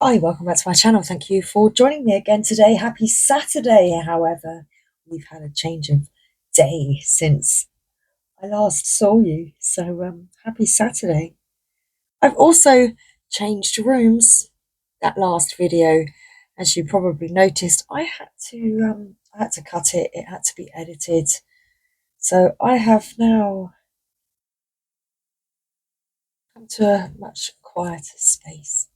Hi, welcome back to my channel. Thank you for joining me again today. Happy Saturday. However, we've had a change of day since I last saw you. So happy Saturday. I've also changed rooms. That last video, as you probably noticed, I had to cut it. It had to be edited. So I have now come to a much quieter space.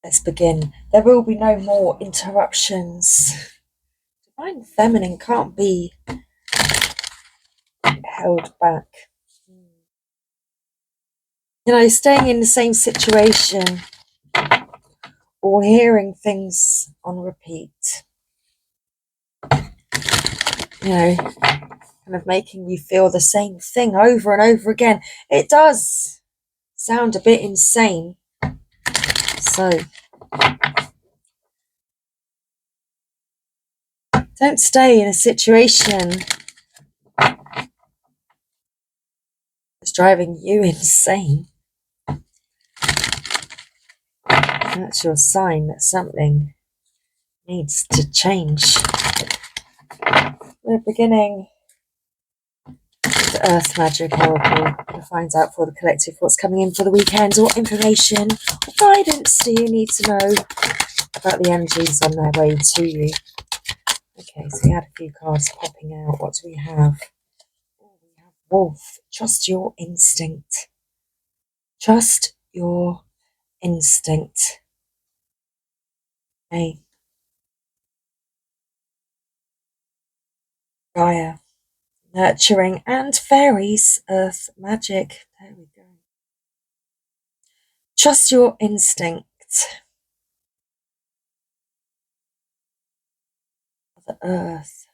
Let's begin. There will be no more interruptions. Divine feminine can't be held back. Staying in the same situation or hearing things on repeat, kind of making you feel the same thing over and over again. It does sound a bit insane. So don't stay in a situation that's driving you insane. That's your sign that something needs to change. We're beginning with the Earth Magic Oracle to find out for the collective what's coming in for the weekend. What information or guidance do you need to know about the energies on their way to you? Okay, so we had a few cards popping out. What do we have? We have Wolf. Trust your instinct. Trust your instinct. Okay. Gaia. Nurturing and fairies. Earth magic. There we go. Trust your instinct. The earth.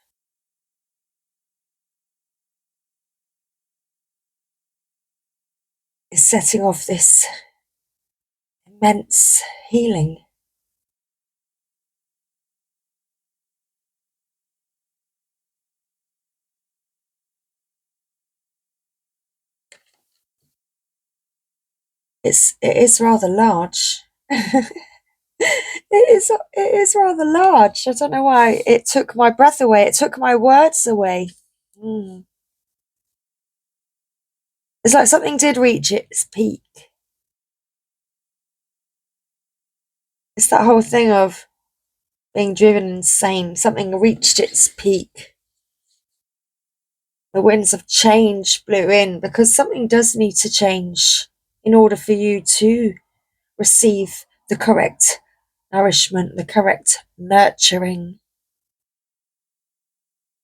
Is setting off this immense healing. It is rather large. It is rather large. I don't know why. It took my breath away. It took my words away. It's like something did reach its peak. It's that whole thing of being driven insane. Something reached its peak. The winds of change blew in because something does need to change in order for you to receive the correct nourishment, the correct nurturing.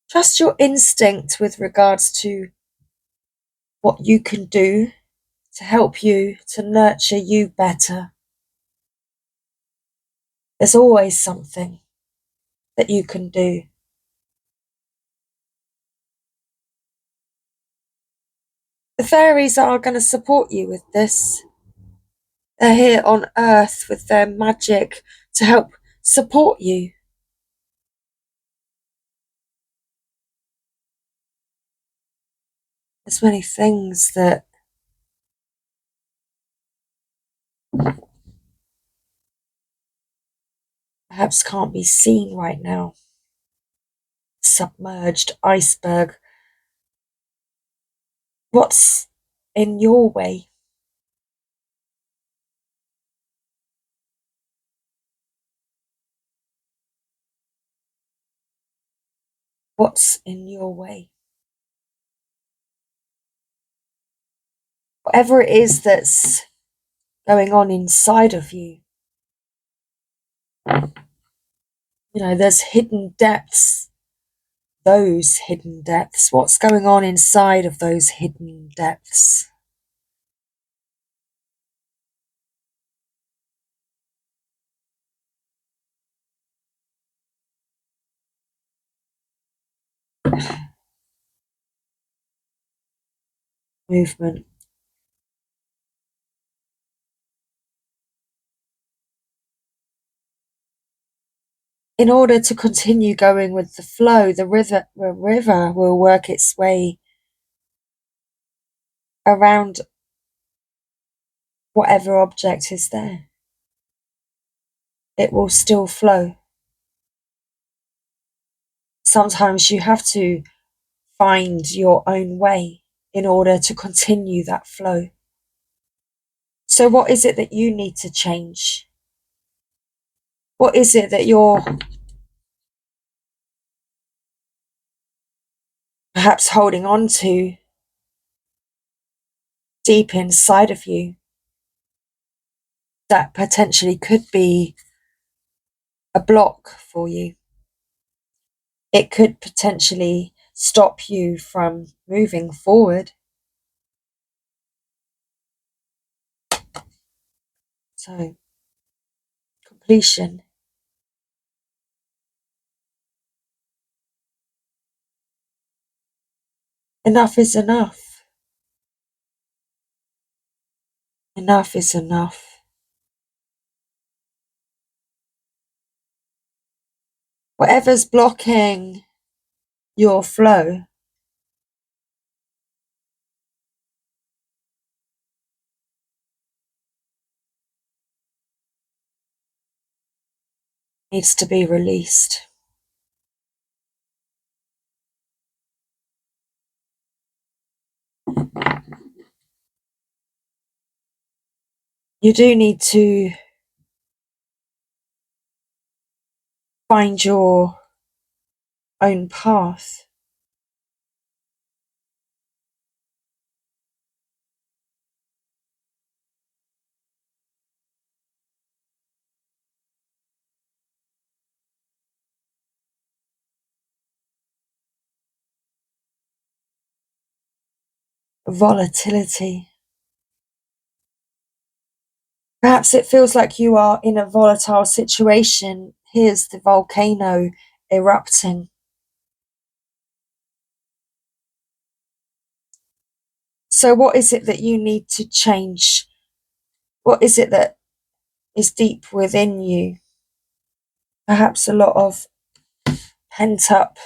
Trust your instinct with regards to what you can do to help you, to nurture you better. There's always something that you can do. The fairies are going to support you with this. They're here on Earth with their magic to help support you. There's many things that perhaps can't be seen right now. Submerged iceberg. What's in your way? What's in your way? Whatever it is that's going on inside of you. There's hidden depths. Those hidden depths. What's going on inside of those hidden depths? Movement. In order to continue going with the flow, the river will work its way around whatever object is there. it will still flow. Sometimes you have to find your own way in order to continue that flow. So what is it that you need to change? What is it that you're perhaps holding on to deep inside of you that potentially could be a block for you? It could potentially stop you from moving forward. So, completion. Enough is enough. Enough is enough. Whatever's blocking your flow needs to be released. You do need to find your own path. Volatility. Perhaps it feels like you are in a volatile situation. Here's the volcano erupting. So what is it that you need to change? What is it that is deep within you? Perhaps a lot of pent up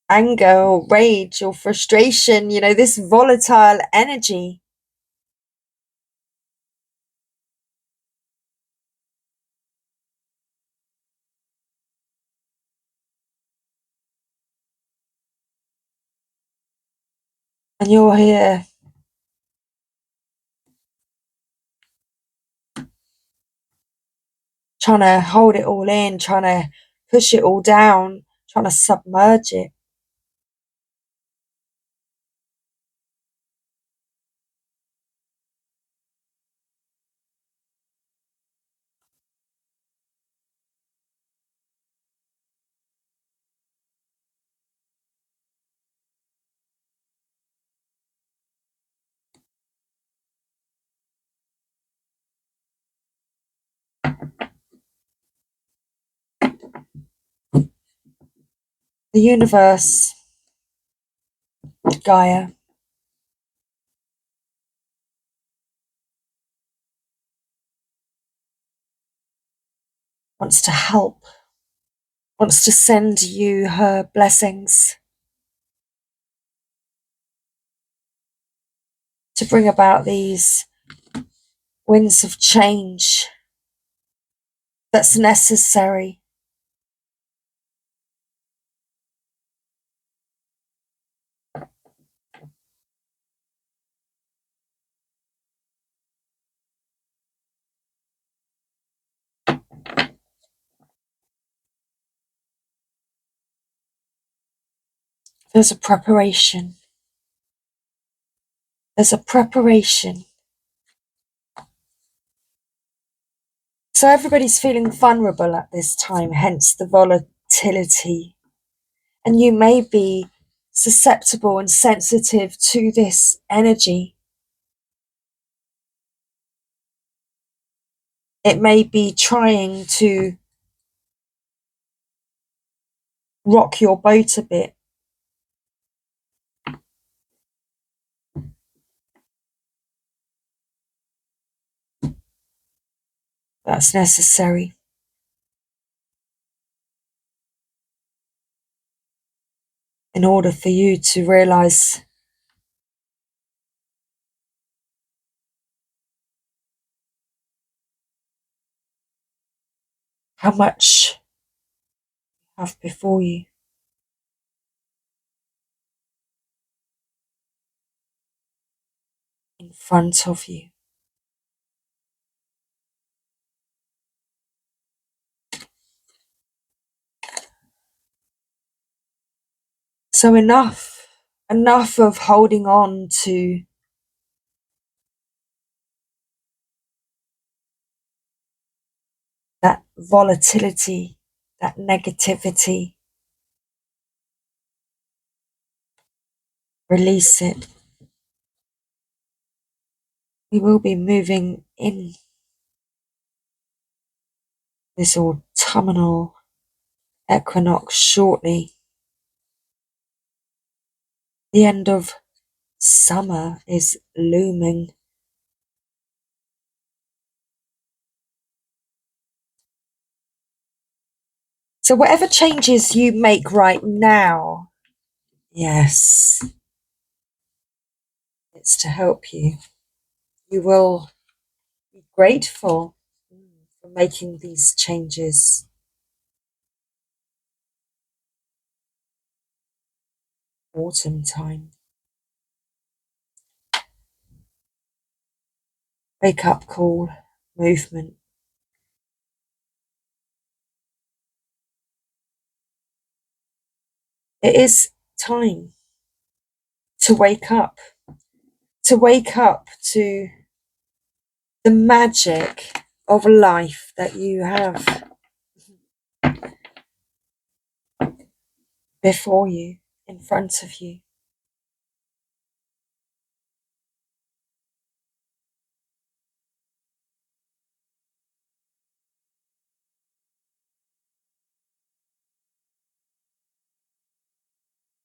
anger or rage or frustration, this volatile energy. And you're here trying to hold it all in, trying to push it all down, trying to submerge it. The universe, Gaia, wants to help, wants to send you her blessings to bring about these winds of change that's necessary. There's a preparation. There's a preparation. So everybody's feeling vulnerable at this time, hence the volatility. And you may be susceptible and sensitive to this energy. It may be trying to rock your boat a bit. That's necessary. In order for you to realize how much you have before you. In front of you. So enough of holding on to that volatility, that negativity. Release it. We will be moving in this autumnal equinox shortly. The end of summer is looming. So whatever changes you make right now, yes, it's to help you. You will be grateful for making these changes. Autumn time. Wake up call, movement. It is time to wake up to the magic of life that you have before you, in front of you.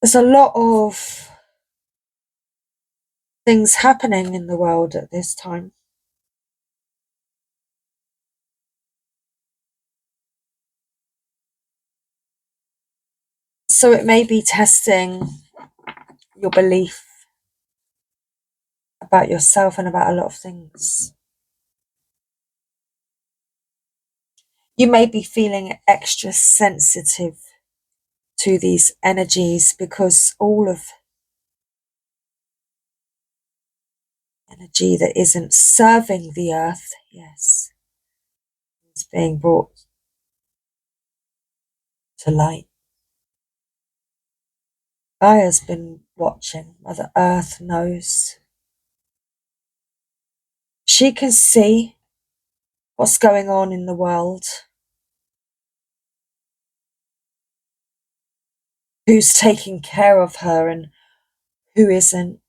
There's a lot of things happening in the world at this time. So it may be testing your belief about yourself and about a lot of things. You may be feeling extra sensitive to these energies because all of energy that isn't serving the earth, yes, is being brought to light. Gaia's been watching. Mother Earth knows. She can see what's going on in the world. Who's taking care of her and who isn't.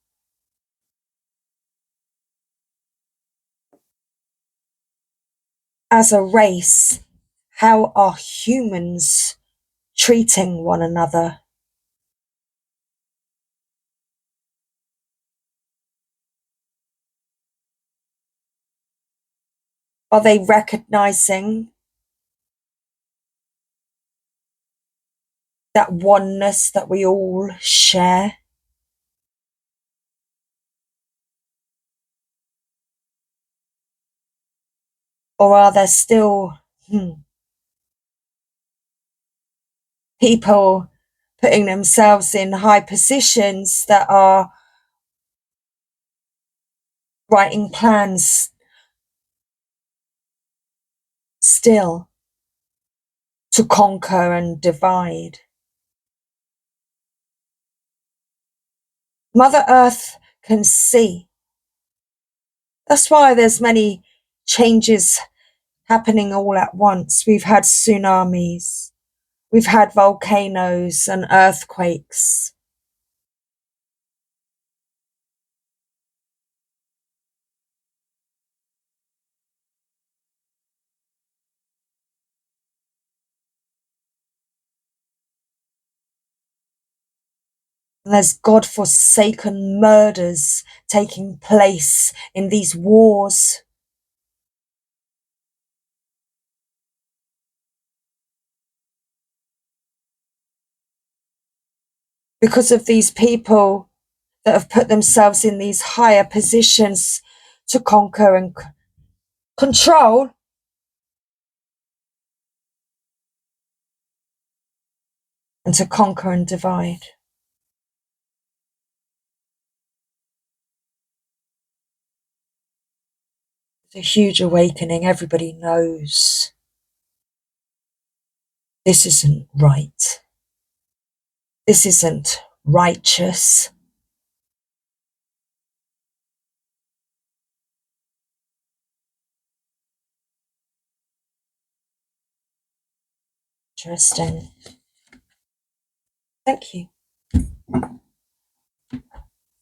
As a race, how are humans treating one another? Are they recognizing that oneness that we all share? Or are there still people putting themselves in high positions that are writing plans still to conquer and divide? Mother Earth can see. That's why there's many changes happening all at once. We've had tsunamis, we've had volcanoes and earthquakes. And there's God-forsaken murders taking place in these wars. Because of these people that have put themselves in these higher positions to conquer and control. and to conquer and divide. It's a huge awakening. Everybody knows this isn't right. This isn't righteous. Interesting. Thank you.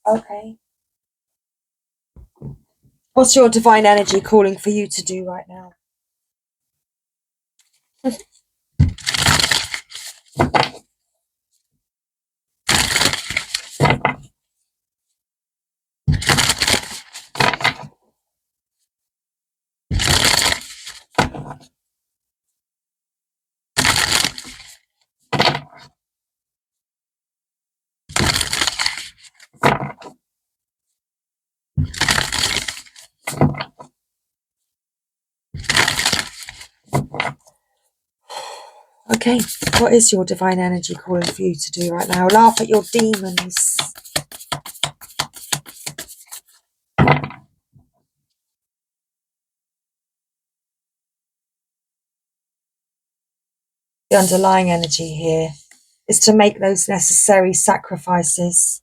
Okay. What's your divine energy calling for you to do right now? Okay, what is your divine energy calling for you to do right now? Laugh at your demons. The underlying energy here is to make those necessary sacrifices.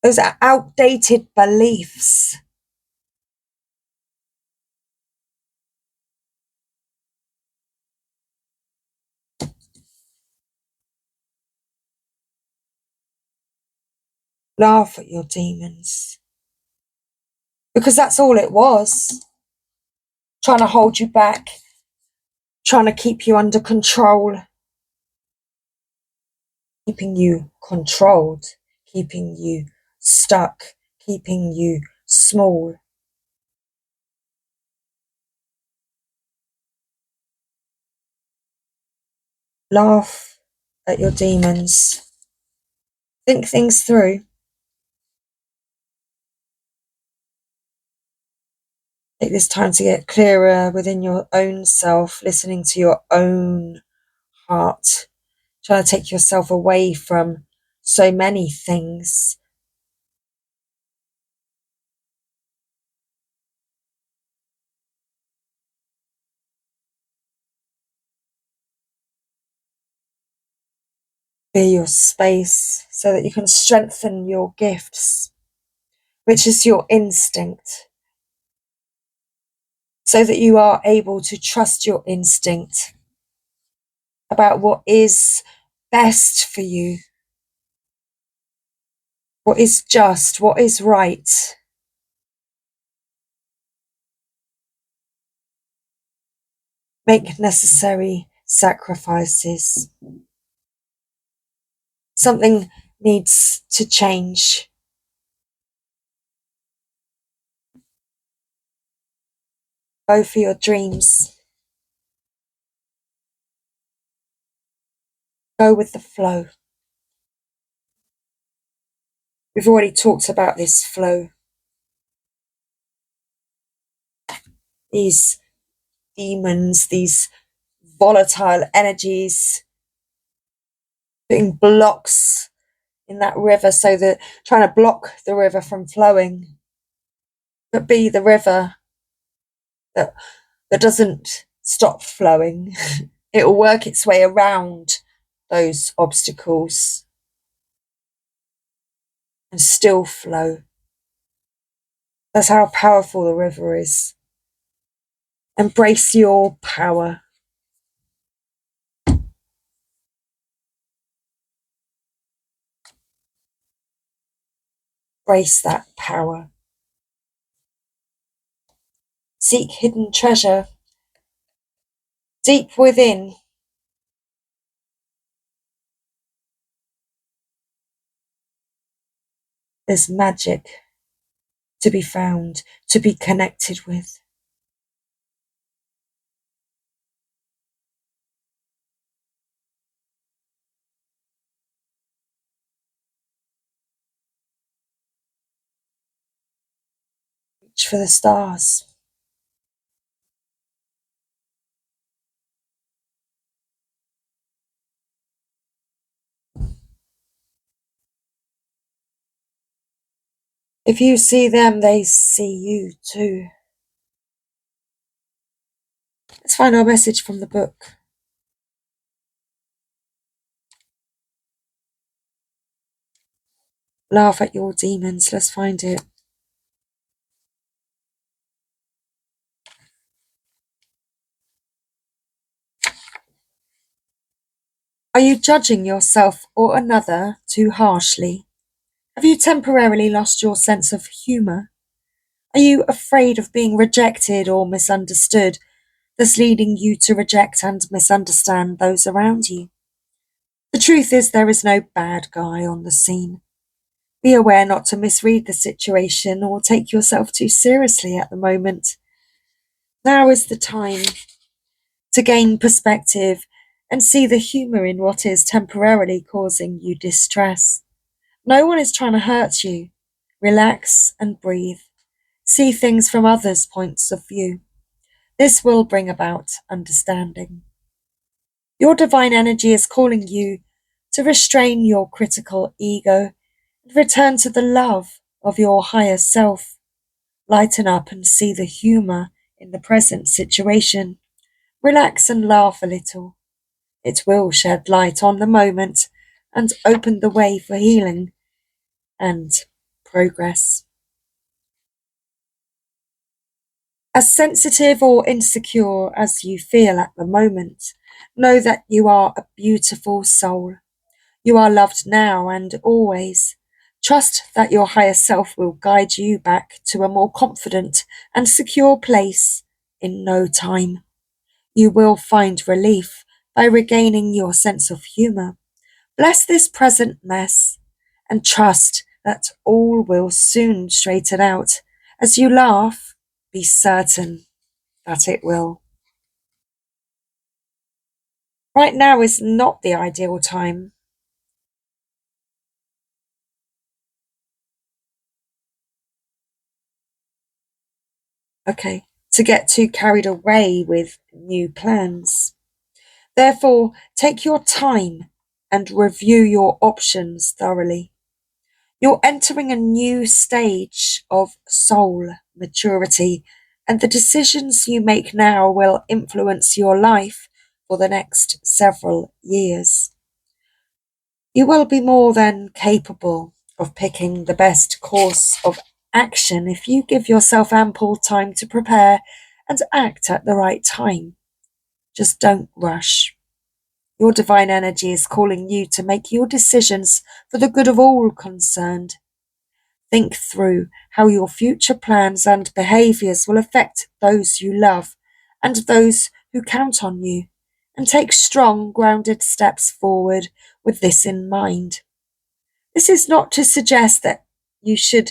Those are outdated beliefs. Laugh at your demons. Because that's all it was. Trying to hold you back. Trying to keep you under control. Keeping you controlled. Keeping you stuck. Keeping you small. Laugh at your demons. Think things through. Take this time to get clearer within your own self, listening to your own heart, trying to take yourself away from so many things. Clear your space so that you can strengthen your gifts, which is your instinct, so that you are able to trust your instinct about what is best for you, what is just, what is right. Make necessary sacrifices. Something needs to change. Go for your dreams. Go with the flow. We've already talked about this flow. These demons, these volatile energies, putting blocks in that river, so that trying to block the river from flowing, but be the river that doesn't stop flowing. It will work its way around those obstacles and still flow. That's how powerful the river is. Embrace your power. Embrace that power. Seek hidden treasure deep within. There's magic to be found, to be connected with. Reach for the stars. If you see them, they see you too. Let's find our message from the book. Laugh at your demons. Let's find it. Are you judging yourself or another too harshly? Have you temporarily lost your sense of humour? Are you afraid of being rejected or misunderstood, thus leading you to reject and misunderstand those around you? The truth is, there is no bad guy on the scene. Be aware not to misread the situation or take yourself too seriously at the moment. Now is the time to gain perspective and see the humour in what is temporarily causing you distress. No one is trying to hurt you. Relax and breathe. See things from others' points of view. This will bring about understanding. Your divine energy is calling you to restrain your critical ego and return to the love of your higher self. Lighten up and see the humour in the present situation. Relax and laugh a little. It will shed light on the moment and open the way for healing and progress. As sensitive or insecure as you feel at the moment, know that you are a beautiful soul. You are loved now and always. Trust that your higher self will guide you back to a more confident and secure place in no time. You will find relief by regaining your sense of humour. Bless this present mess and trust that all will soon straighten out. As you laugh, be certain that it will. Right now is not the ideal time. Okay, to get too carried away with new plans. Therefore, take your time and review your options thoroughly. You're entering a new stage of soul maturity, and the decisions you make now will influence your life for the next several years. You will be more than capable of picking the best course of action if you give yourself ample time to prepare and act at the right time. Just don't rush. Your divine energy is calling you to make your decisions for the good of all concerned. Think through how your future plans and behaviours will affect those you love and those who count on you, and take strong, grounded steps forward with this in mind. This is not to suggest that you should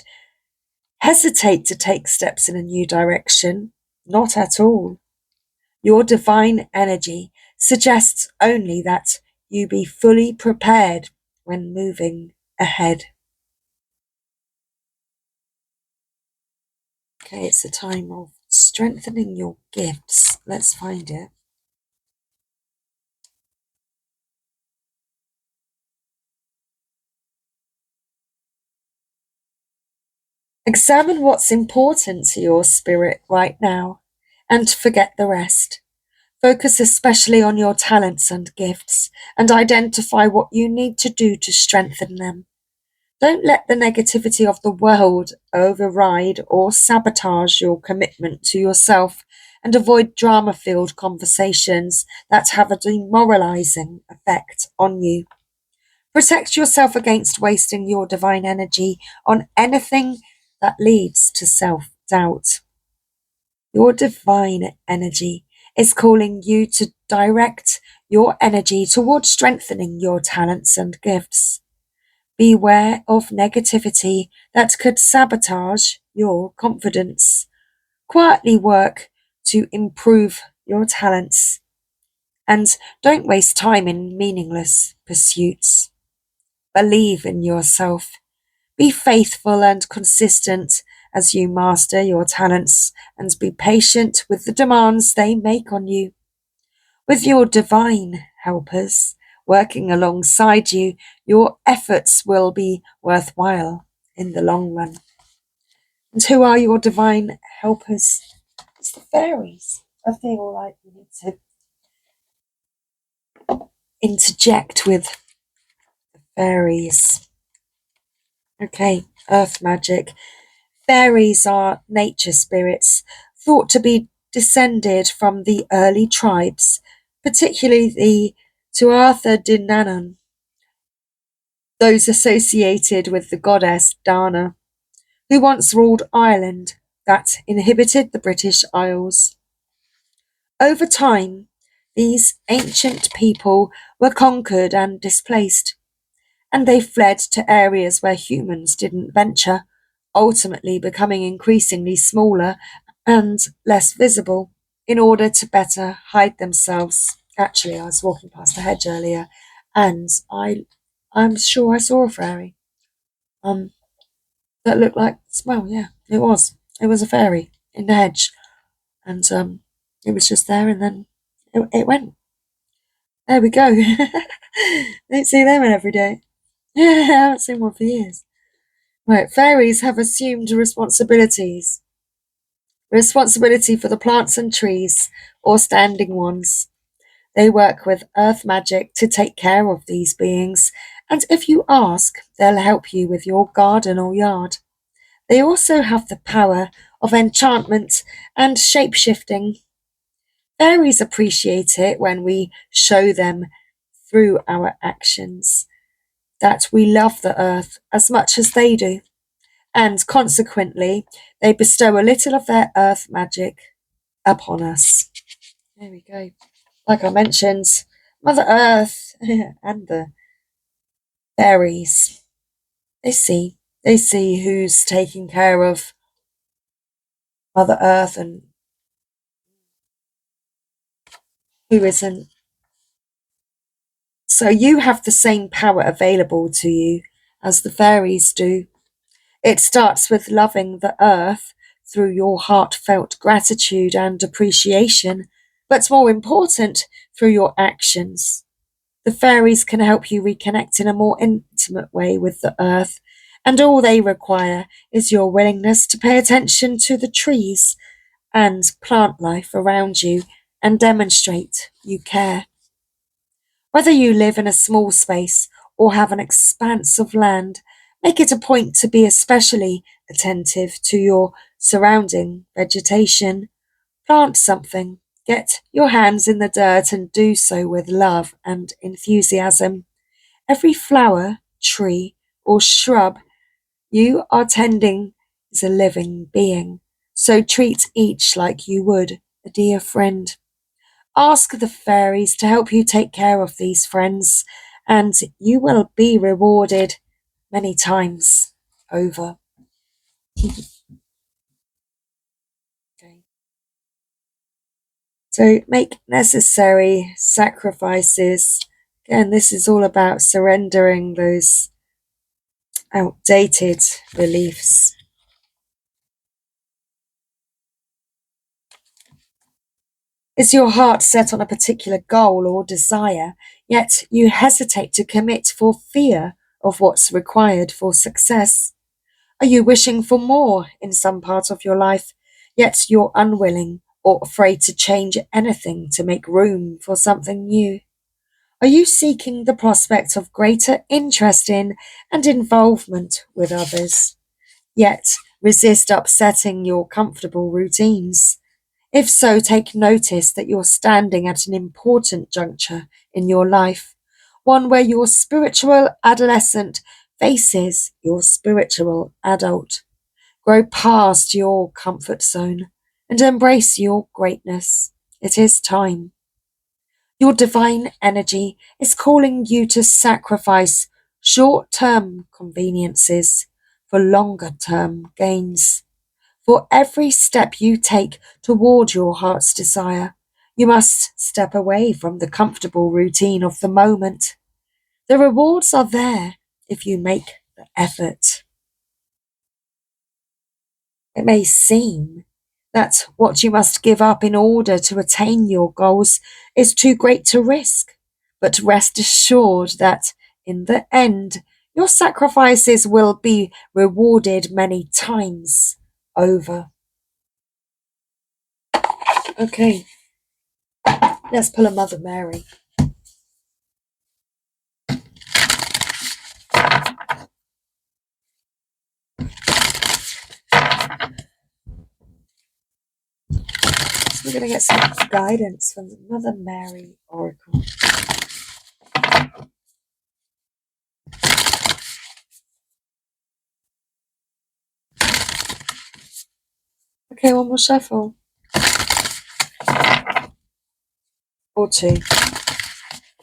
hesitate to take steps in a new direction, not at all. Your divine energy suggests only that you be fully prepared when moving ahead. Okay, it's a time of strengthening your gifts. Let's find it. Examine what's important to your spirit right now and forget the rest. Focus especially on your talents and gifts and identify what you need to do to strengthen them. Don't let the negativity of the world override or sabotage your commitment to yourself, and avoid drama-filled conversations that have a demoralizing effect on you. Protect yourself against wasting your divine energy on anything that leads to self-doubt. Your divine energy is calling you to direct your energy towards strengthening your talents and gifts. Beware of negativity that could sabotage your confidence. Quietly work to improve your talents, and don't waste time in meaningless pursuits. Believe in yourself. Be faithful and consistent as you master your talents, and be patient with the demands they make on you. With your divine helpers working alongside you, your efforts will be worthwhile in the long run. And who are your divine helpers? It's the fairies. I feel like we need to interject with fairies. Okay, earth magic. Fairies are nature spirits thought to be descended from the early tribes, particularly the Tuatha De Danann, those associated with the goddess Dana, who once ruled Ireland that inhabited the British Isles. Over time, these ancient people were conquered and displaced, and they fled to areas where humans didn't venture, ultimately becoming increasingly smaller and less visible in order to better hide themselves. Actually, I was walking past a hedge earlier, and I'm sure I saw a fairy. That looked like, well, yeah, it was. It was a fairy in the hedge, and it was just there, and then it went. There we go. Don't see them every day. I haven't seen one for years. Right, fairies have assumed responsibility for the plants and trees, or standing ones. They work with earth magic to take care of these beings, and if you ask, they'll help you with your garden or yard. They also have the power of enchantment and shape-shifting. Fairies appreciate it when we show them through our actions that we love the earth as much as they do, and consequently, they bestow a little of their earth magic upon us. There we go. Like I mentioned, Mother Earth and the fairies, they see. They see who's taking care of Mother Earth and who isn't. So you have the same power available to you as the fairies do. It starts with loving the earth through your heartfelt gratitude and appreciation, but more important, through your actions. The fairies can help you reconnect in a more intimate way with the earth, and all they require is your willingness to pay attention to the trees and plant life around you and demonstrate you care. Whether you live in a small space or have an expanse of land, make it a point to be especially attentive to your surrounding vegetation. Plant something, get your hands in the dirt and do so with love and enthusiasm. Every flower, tree, or shrub you are tending is a living being, so treat each like you would a dear friend. Ask the fairies to help you take care of these friends, and you will be rewarded many times over. Okay. So make necessary sacrifices. Again, this is all about surrendering those outdated beliefs. Is your heart set on a particular goal or desire, yet you hesitate to commit for fear of what's required for success? Are you wishing for more in some part of your life, yet you're unwilling or afraid to change anything to make room for something new? Are you seeking the prospect of greater interest in and involvement with others, yet resist upsetting your comfortable routines? If so, take notice that you're standing at an important juncture in your life, one where your spiritual adolescent faces your spiritual adult. Grow past your comfort zone and embrace your greatness. It is time. Your divine energy is calling you to sacrifice short-term conveniences for longer-term gains. For every step you take toward your heart's desire, you must step away from the comfortable routine of the moment. The rewards are there if you make the effort. It may seem that what you must give up in order to attain your goals is too great to risk, but rest assured that in the end, your sacrifices will be rewarded many times over. Okay, let's pull a Mother Mary. So we're going to get some guidance from the Mother Mary Oracle. Okay, one more shuffle. Or two.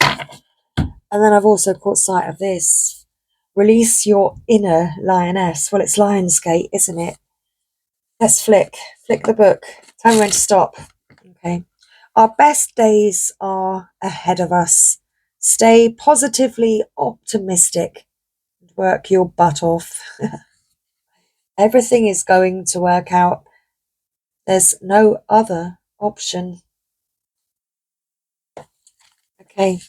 And then I've also caught sight of this. Release your inner lioness. Well, it's Lionsgate, isn't it? Let's flick the book. Tell me when to stop. Okay. Our best days are ahead of us. Stay positively optimistic and work your butt off. Everything is going to work out. There's no other option. Okay.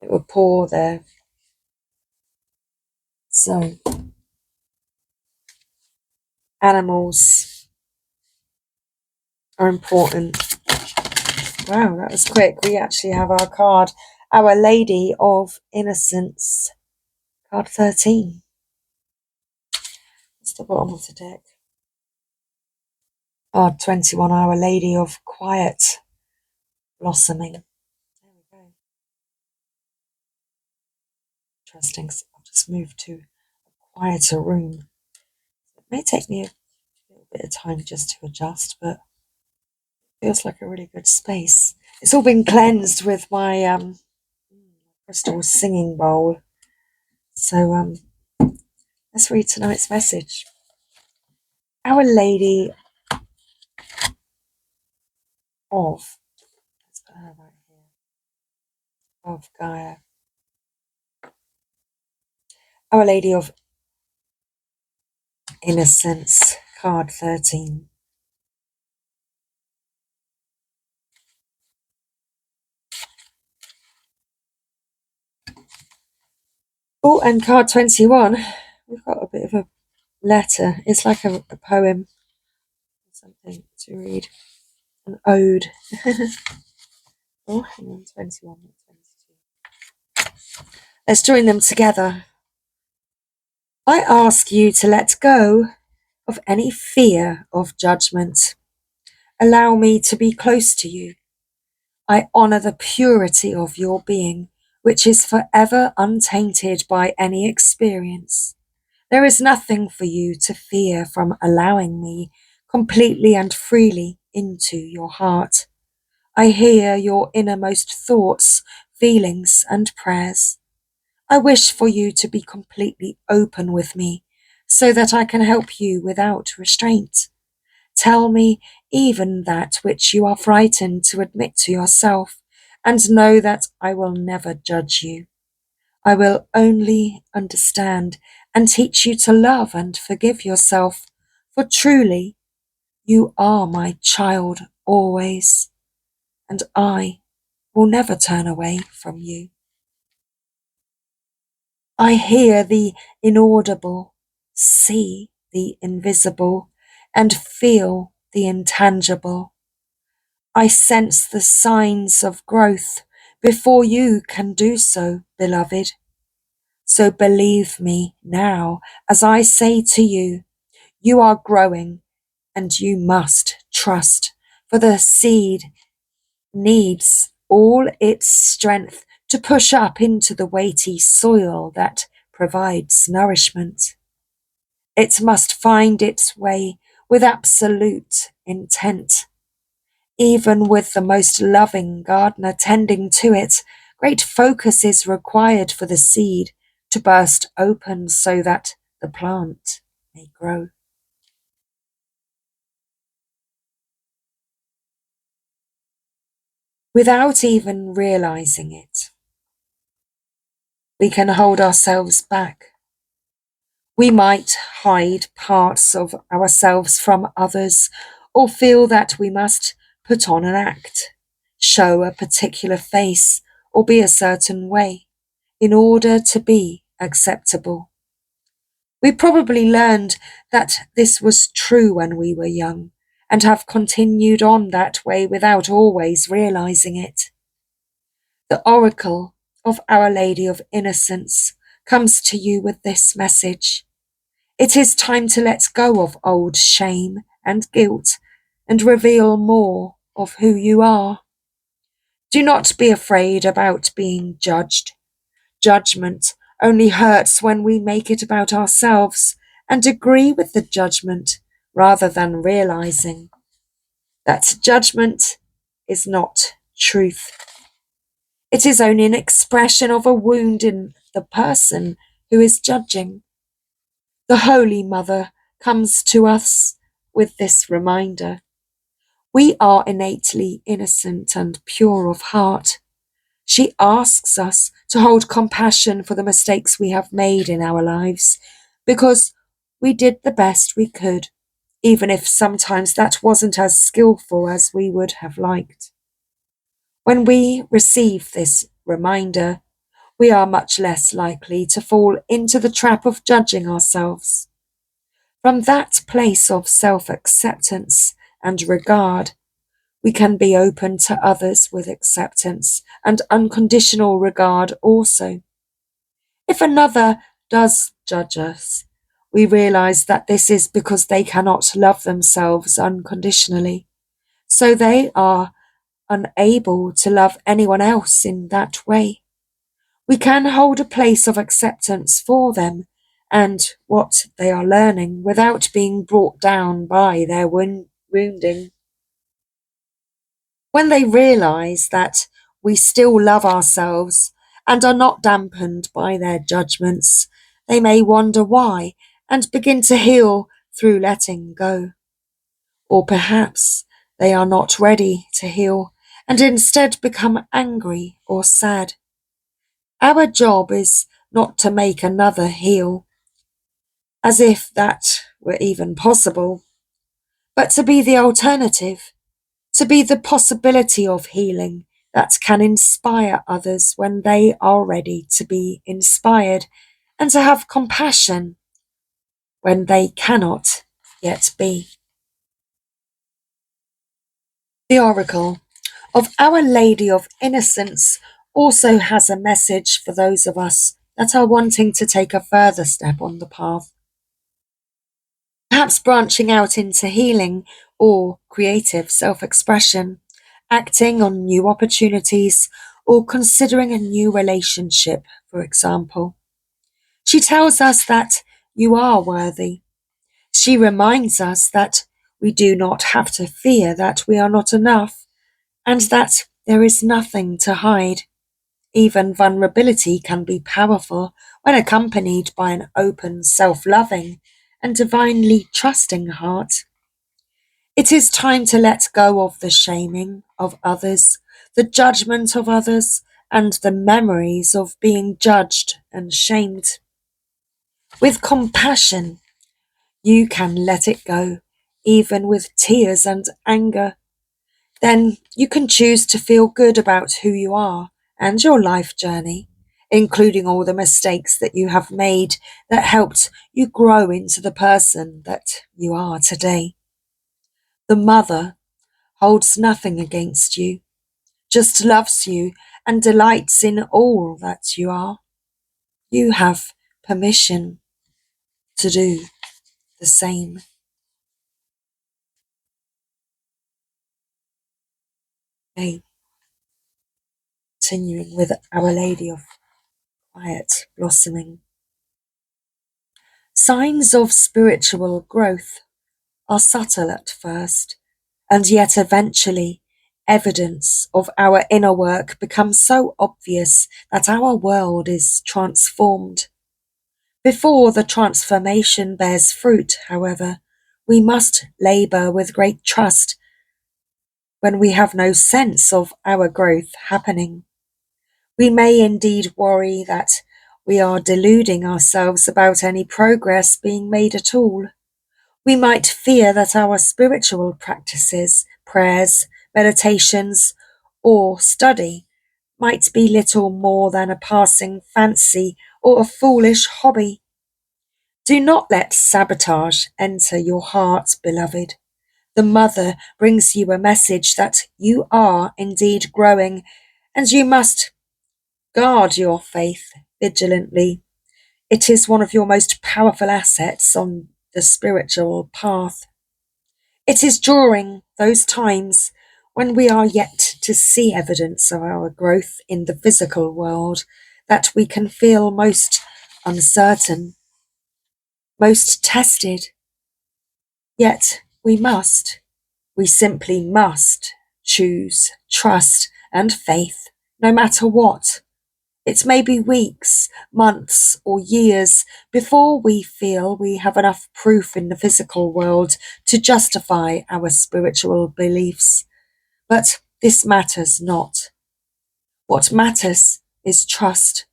It will pour there. So, animals are important. Wow, that was quick. We actually have our card, Our Lady of Innocence, card 13. That's the bottom of the deck. Card 21, Our Lady of Quiet Blossoming. There we go. Interesting. So I'll just move to a quieter room. It may take me a little bit of time just to adjust, but it feels like a really good space. It's all been cleansed with my crystal singing bowl. So let's read tonight's message. Our Lady of, let's put her right here, of Gaia. Our Lady of Innocence, card 13. Oh, and card 21, we've got a bit of a letter. It's like a poem, something to read, an ode. Oh, hang on, 21, 22. Let's join them together. I ask you to let go of any fear of judgment. Allow me to be close to you. I honor the purity of your being, which is forever untainted by any experience. There is nothing for you to fear from allowing me completely and freely into your heart. I hear your innermost thoughts, feelings, and prayers. I wish for you to be completely open with me so that I can help you without restraint. Tell me even that which you are frightened to admit to yourself, and know that I will never judge you. I will only understand and teach you to love and forgive yourself, for truly you are my child always, and I will never turn away from you. I hear the inaudible, see the invisible, and feel the intangible. I sense the signs of growth before you can do so, beloved. So believe me now as I say to you, you are growing and you must trust, for the seed needs all its strength to push up into the weighty soil that provides nourishment. It must find its way with absolute intent. Even with the most loving gardener tending to it, great focus is required for the seed to burst open so that the plant may grow. Without even realizing it, we can hold ourselves back. We might hide parts of ourselves from others, or feel that we must put on an act, show a particular face, or be a certain way in order to be acceptable. We probably learned that this was true when we were young and have continued on that way without always realizing it. The oracle of Our Lady of Innocence comes to you with this message. It is time to let go of old shame and guilt and reveal more of who you are. Do not be afraid about being judged. Judgment only hurts when we make it about ourselves and agree with the judgment rather than realizing that judgment is not truth. It is only an expression of a wound in the person who is judging. The Holy Mother comes to us with this reminder. We are innately innocent and pure of heart. She asks us to hold compassion for the mistakes we have made in our lives, because we did the best we could, even if sometimes that wasn't as skillful as we would have liked. When we receive this reminder, we are much less likely to fall into the trap of judging ourselves. From that place of self-acceptance and regard, we can be open to others with acceptance and unconditional regard also. If another does judge us, we realize that this is because they cannot love themselves unconditionally, so they are unable to love anyone else in that way. We can hold a place of acceptance for them and what they are learning without being brought down by their wounding. When they realize that we still love ourselves and are not dampened by their judgments, they may wonder why and begin to heal through letting go. Or perhaps they are not ready to heal and instead become angry or sad. Our job is not to make another heal, as if that were even possible, but to be the alternative, to be the possibility of healing that can inspire others when they are ready to be inspired, and to have compassion when they cannot yet be. The Oracle of Our Lady of Innocence also has a message for those of us that are wanting to take a further step on the path. Perhaps branching out into healing or creative self-expression, acting on new opportunities, or considering a new relationship, for example. She tells us that you are worthy. She reminds us that we do not have to fear that we are not enough, and that there is nothing to hide. Even vulnerability can be powerful when accompanied by an open, self-loving, and divinely trusting heart. It is time to let go of the shaming of others, the judgment of others, and the memories of being judged and shamed. With compassion, you can let it go, even with tears and anger. Then you can choose to feel good about who you are and your life journey, including all the mistakes that you have made that helped you grow into the person that you are today. The Mother holds nothing against you, just loves you and delights in all that you are. You have permission to do the same. Okay, continuing with Our Lady of Quiet Blossoming. Signs of spiritual growth are subtle at first, and yet eventually evidence of our inner work becomes so obvious that our world is transformed. Before the transformation bears fruit, however, we must labour with great trust when we have no sense of our growth happening. We may indeed worry that we are deluding ourselves about any progress being made at all. We might fear that our spiritual practices, prayers, meditations, or study might be little more than a passing fancy or a foolish hobby. Do not let sabotage enter your heart, beloved. The mother brings you a message that you are indeed growing, and you must guard your faith vigilantly. It is one of your most powerful assets on the spiritual path. It is during those times when we are yet to see evidence of our growth in the physical world that we can feel most uncertain, most tested. Yet we simply must choose trust and faith no matter what. It may be weeks, months, or years before we feel we have enough proof in the physical world to justify our spiritual beliefs. But this matters not. What matters is trust.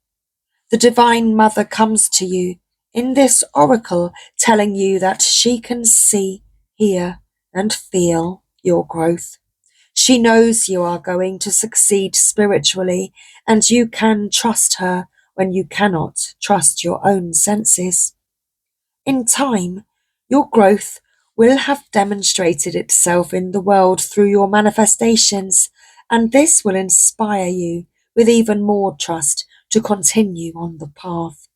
The Divine Mother comes to you in this oracle telling you that she can see, hear, and feel your growth. She knows you are going to succeed spiritually, and you can trust her when you cannot trust your own senses. In time, your growth will have demonstrated itself in the world through your manifestations, and this will inspire you with even more trust to continue on the path.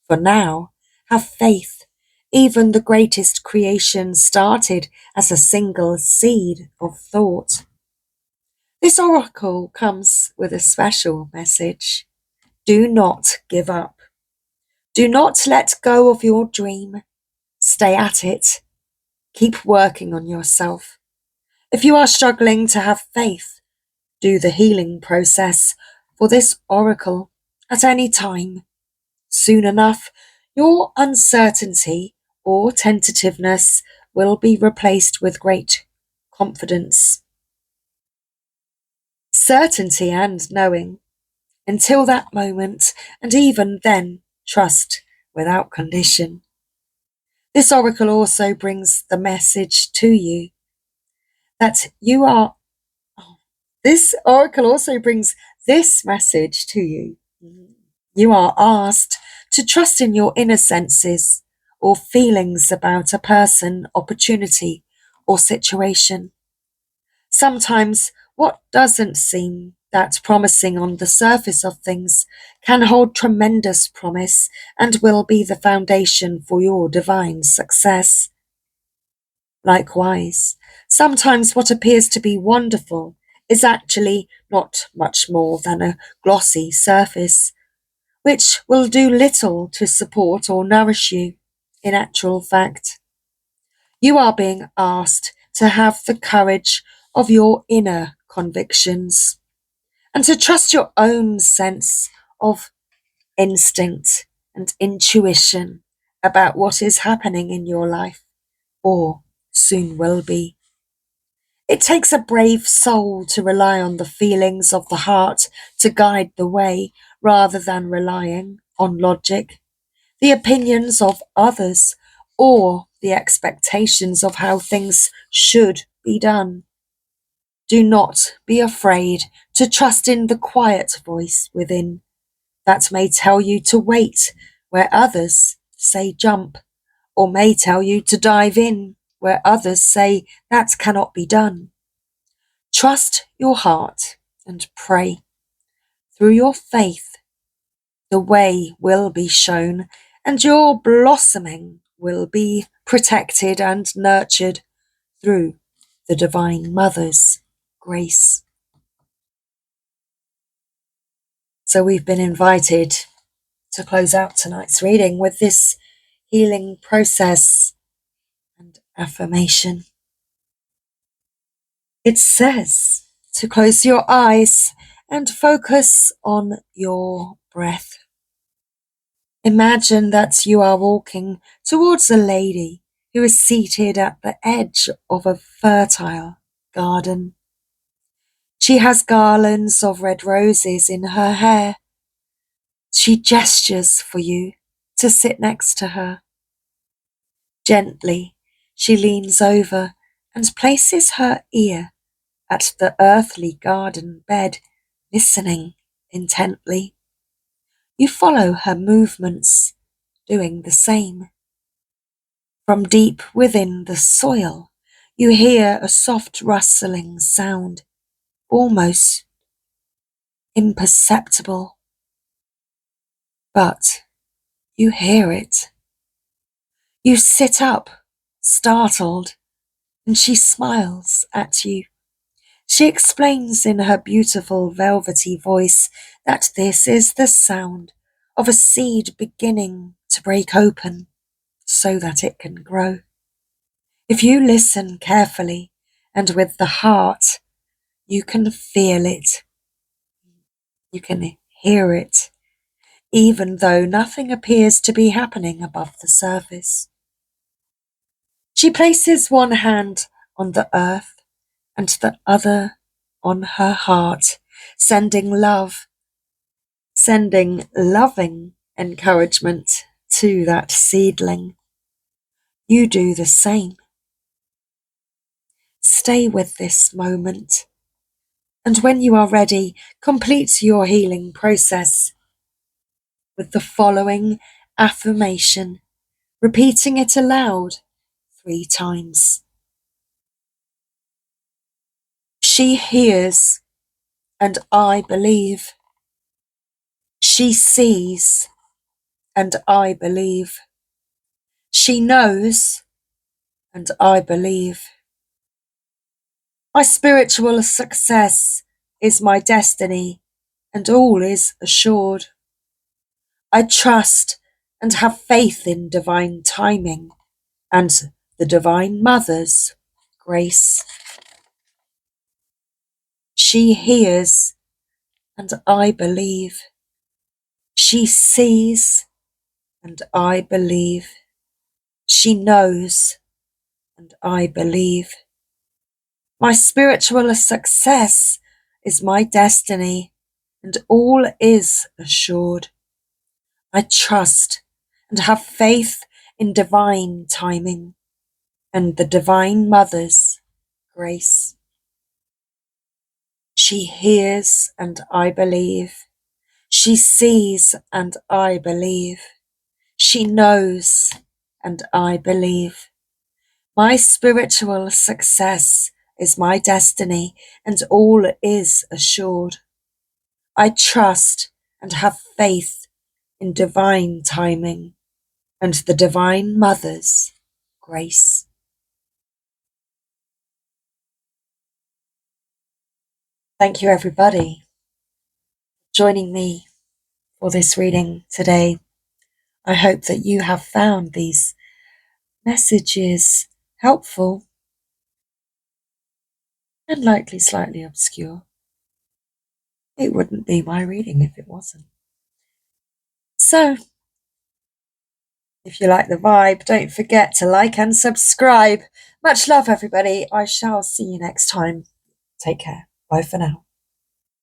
For now, have faith. Even the greatest creation started as a single seed of thought. This oracle comes with a special message. Do not give up. Do not let go of your dream. Stay at it. Keep working on yourself. If you are struggling to have faith, do the healing process for this oracle at any time. Soon enough, your uncertainty or tentativeness will be replaced with great confidence, certainty, and knowing. Until that moment, and even then, trust without condition. This oracle also brings the message to you that you are. This oracle also brings this message to you. You are asked to trust in your inner senses or feelings about a person, opportunity, or situation. Sometimes what doesn't seem that promising on the surface of things can hold tremendous promise and will be the foundation for your divine success. Likewise, sometimes what appears to be wonderful is actually not much more than a glossy surface, which will do little to support or nourish you. In actual fact, you are being asked to have the courage of your inner convictions and to trust your own sense of instinct and intuition about what is happening in your life or soon will be. It takes a brave soul to rely on the feelings of the heart to guide the way rather than relying on logic, the opinions of others, or the expectations of how things should be done. Do not be afraid to trust in the quiet voice within that may tell you to wait where others say jump, or may tell you to dive in where others say that cannot be done. Trust your heart and pray. Through your faith, the way will be shown, and your blossoming will be protected and nurtured through the Divine Mother's grace. So we've been invited to close out tonight's reading with this healing process and affirmation. It says to close your eyes and focus on your breath. Imagine that you are walking towards a lady who is seated at the edge of a fertile garden. She has garlands of red roses in her hair. She gestures for you to sit next to her. Gently, she leans over and places her ear at the earthly garden bed, listening intently. You follow her movements, doing the same. From deep within the soil, you hear a soft rustling sound, almost imperceptible, but you hear it. You sit up, startled, and she smiles at you. She explains in her beautiful velvety voice that this is the sound of a seed beginning to break open so that it can grow. If you listen carefully and with the heart, you can feel it. You can hear it, even though nothing appears to be happening above the surface. She places one hand on the earth and the other on her heart, sending loving encouragement to that seedling. You do the same. Stay with this moment, and when you are ready, complete your healing process with the following affirmation, repeating it aloud 3 times. She hears, and I believe. She sees, and I believe. She knows, and I believe. My spiritual success is my destiny, and all is assured. I trust and have faith in divine timing and the Divine Mother's grace. She hears, and I believe. She sees, and I believe. She knows, and I believe. My spiritual success is my destiny, and all is assured. I trust and have faith in divine timing and the Divine Mother's grace. She hears, and I believe. She sees, and I believe. She knows, and I believe. My spiritual success is my destiny, and all is assured. I trust and have faith in divine timing and the Divine Mother's grace. Thank you, everybody, for joining me for this reading today. I hope that you have found these messages helpful and likely slightly obscure. It wouldn't be my reading if it wasn't. So, if you like the vibe, don't forget to like and subscribe. Much love, everybody. I shall see you next time. Take care. Bye for now.